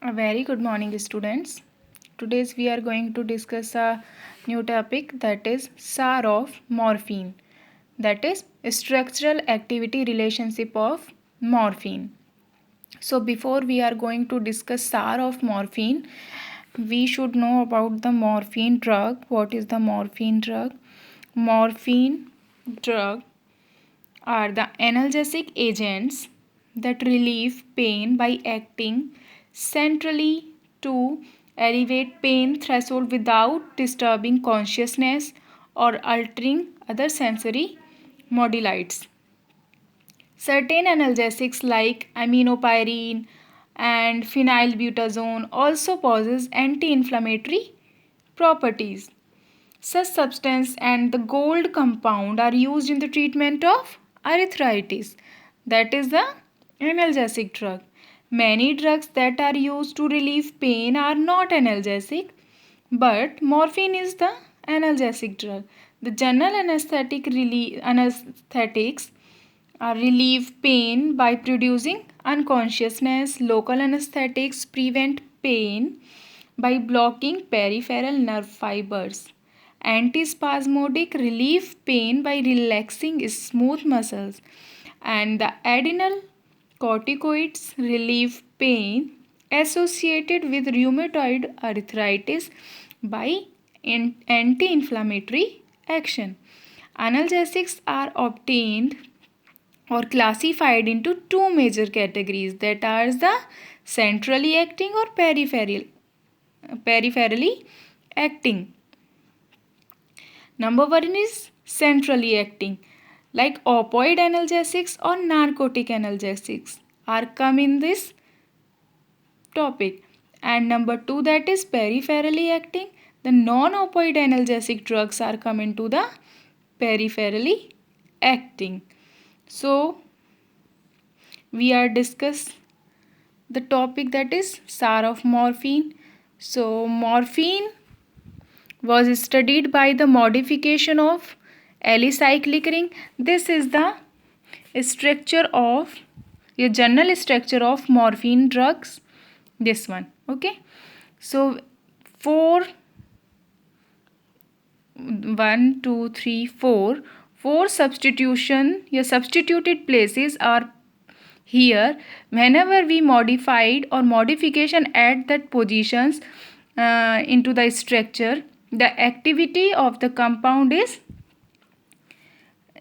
A very good morning, students. Today we are going to discuss a new topic, that is SAR of morphine, that is structural activity relationship of morphine. So before we are going to discuss SAR of morphine, we should know about the morphine drug. What is the morphine drug? Morphine drug are the analgesic agents that relieve pain by acting centrally to elevate pain threshold without disturbing consciousness or altering other sensory modalities. Certain analgesics like aminopyrine and phenylbutazone also possess anti-inflammatory properties. Such substance and the gold compound are used in the treatment of arthritis. That is the analgesic drug. Many drugs that are used to relieve pain are not analgesic, but morphine is the analgesic drug. The general anesthetics relieve pain by producing unconsciousness. Local anesthetics prevent pain by blocking peripheral nerve fibers. Antispasmodic relieve pain by relaxing smooth muscles. And the adrenal corticoids relieve pain associated with rheumatoid arthritis by anti-inflammatory action. Analgesics are obtained or classified into two major categories, that are the centrally acting or peripherally acting. Number one is centrally acting, like opioid analgesics or narcotic analgesics are come in this topic. And number two, that is peripherally acting. The non-opioid analgesic drugs are come into the peripherally acting. So we are discuss the topic, that is SAR of morphine. So morphine was studied by the modification of alicyclic ring. This is the structure of a general structure of morphine drugs. This one, okay. So 4 substituted places are here. Whenever we modified or modification at that positions into the structure, the activity of the compound is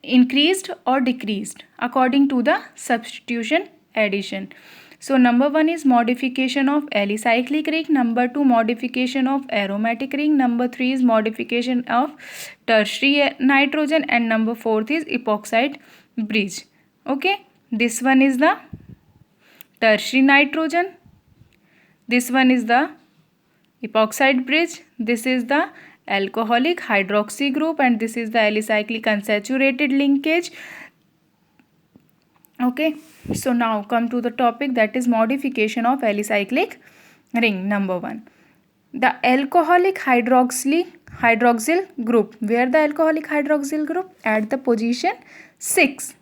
increased or decreased according to the substitution addition. So number one is modification of alicyclic ring, number two modification of aromatic ring, number three is modification of tertiary nitrogen, and number fourth is epoxide bridge. Okay, this one is the tertiary nitrogen, this one is the epoxide bridge, this is the alcoholic hydroxy group, and this is the alicyclic unsaturated linkage. Okay, so now come to the topic, that is modification of alicyclic ring. Number one, the alcoholic hydroxyl group. Where the alcoholic hydroxyl group? At the position 6.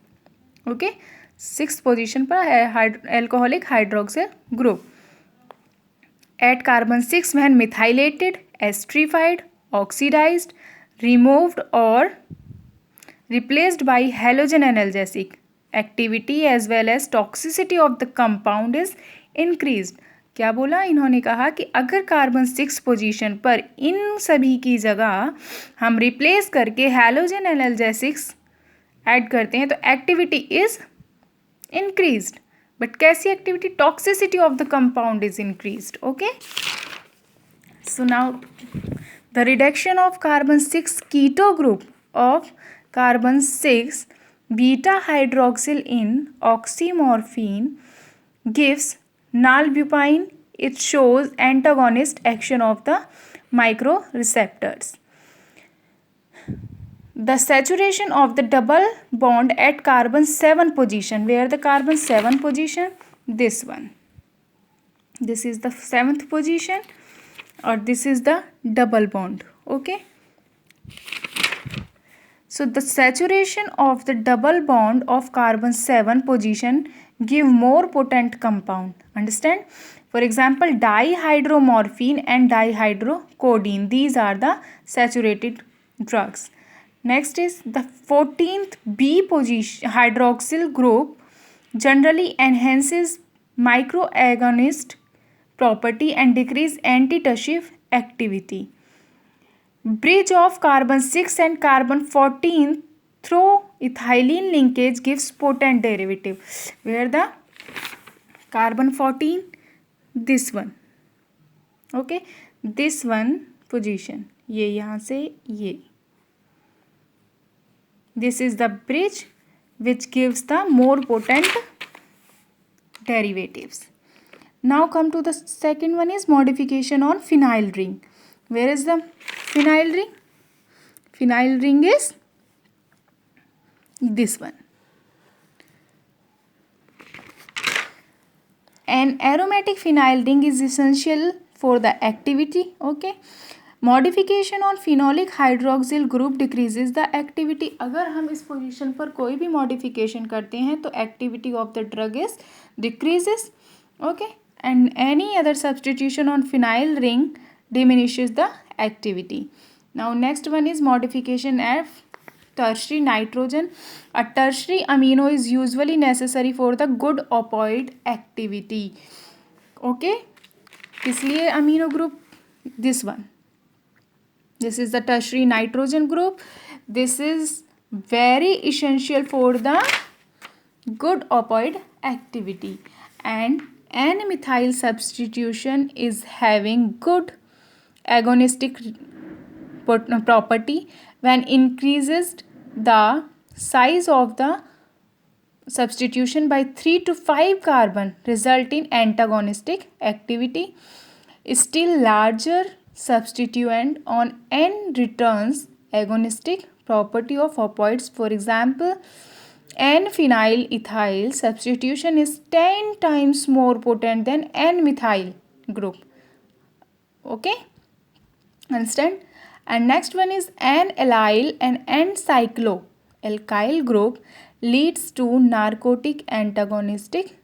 Okay, 6th position पर alcoholic hydroxyl group. At carbon 6 when methylated, esterified, oxidized, removed or replaced by halogen analgesic, activity as well as toxicity of the compound is increased. क्या बोला इन्होंने? कहा कि अगर carbon 6 position पर इन सभी की जगह हम रिप्लेस करके हैलोजन एनाल्जेसिक्स ऐड करते हैं तो एक्टिविटी इज इंक्रीज्ड. बट कैसी activity? Toxicity of the compound is increased. Okay, so now the reduction of carbon 6 keto group of carbon 6 beta hydroxyl in oxymorphine gives nalbuphine. It shows antagonist action of the microreceptors. The saturation of the double bond at carbon 7 position. Where the carbon 7 position? This one. This is the 7th position, or this is the double bond. Okay. So the saturation of the double bond of carbon 7 position give more potent compound. Understand? For example, dihydromorphine and dihydrocodeine. These are the saturated drugs. Next is the 14th B position hydroxyl group generally enhances microagonist property and decrease antitussive activity. Bridge of carbon 6 and carbon 14 through ethylene linkage gives potent derivative. Where the carbon 14, this one, okay, this one position, ये यहाँ से ये, this is the bridge which gives the more potent derivatives. Now come to the second one is modification on phenyl ring. Where is the phenyl ring? Phenyl ring is this one. An aromatic phenyl ring is essential for the activity. Okay. Modification on phenolic hydroxyl group decreases the activity. अगर हम इस position पर कोई भी modification करते हैं तो activity of the drug is decreases. Okay. And any other substitution on phenyl ring diminishes the activity. Now next one is modification of tertiary nitrogen. A tertiary amino is usually necessary for the good opioid activity. Okay. इसलिए amino group this one. This is the tertiary nitrogen group. This is very essential for the good opioid activity. And N-methyl substitution is having good agonistic property when increases the size of the substitution by 3 to 5 carbon result in antagonistic activity. Still larger substituent on N returns agonistic property of opioids. For example, N-phenyl ethyl substitution is 10 times more potent than N-methyl group. Okay. Understand? And next one is N-allyl and N-cycloalkyl group leads to narcotic antagonistic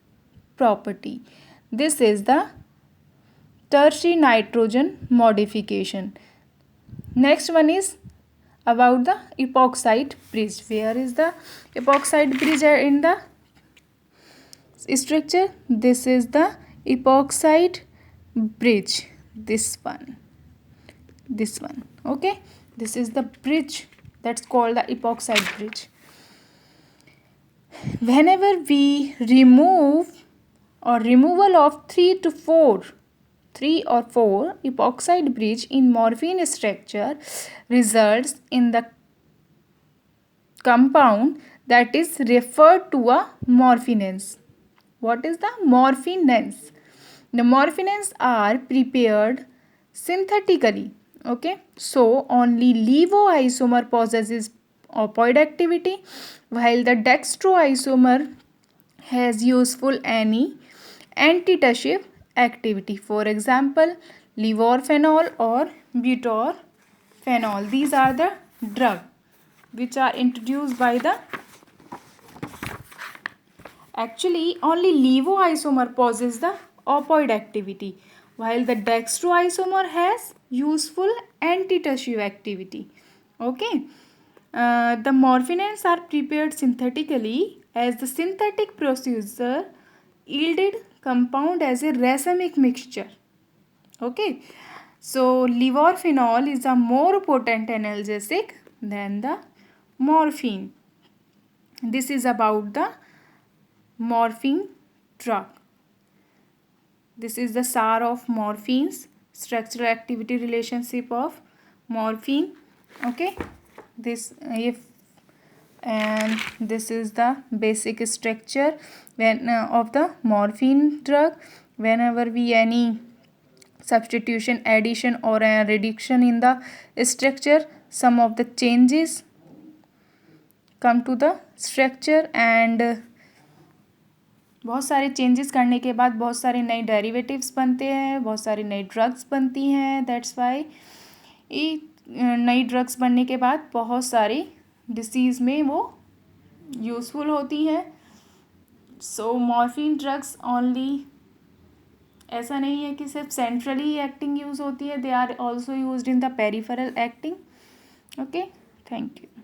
property. This is the tertiary nitrogen modification. Next one is about the epoxide bridge. Where is the epoxide bridge in the structure? This is the epoxide bridge. This one. Okay, this is the bridge that's called the epoxide bridge. Whenever we removal of 3 or 4 epoxide bridge in morphine structure results in the compound that is referred to a morphinens. What is the morphinens? The morphinens are prepared synthetically. Okay, so only levoisomer possesses opioid activity while the dextroisomer has useful antitussive activity. For example, levorphenol or butorphanol. These are the drugs which are introduced by the actually only levoisomer possesses the opioid activity while the dextroisomer has useful antitussive activity. Okay. The morphinens are prepared synthetically as the synthetic procedure yielded compound as a racemic mixture. Okay. So levorphenol is a more potent analgesic than the morphine. This is about the morphine drug. This is the SAR of morphines, structural activity relationship of morphine. Okay, and this is the basic structure of the morphine drug. Whenever we any substitution, addition or a reduction in the structure, some of the changes come to the structure and बहुत सारे changes करने के बाद बहुत सारे नए derivatives बनते हैं, बहुत सारी नई ड्रग्स बनती हैं. दैट्स वाई नई ड्रग्स बनने के बाद बहुत सारी डिसीज़ में वो यूज़फुल होती हैं. सो मॉर्फिन ड्रग्स ओनली, ऐसा नहीं है कि सिर्फ सेंट्रली एक्टिंग यूज़ होती है, they are also use in the peripheral acting. Okay, thank you.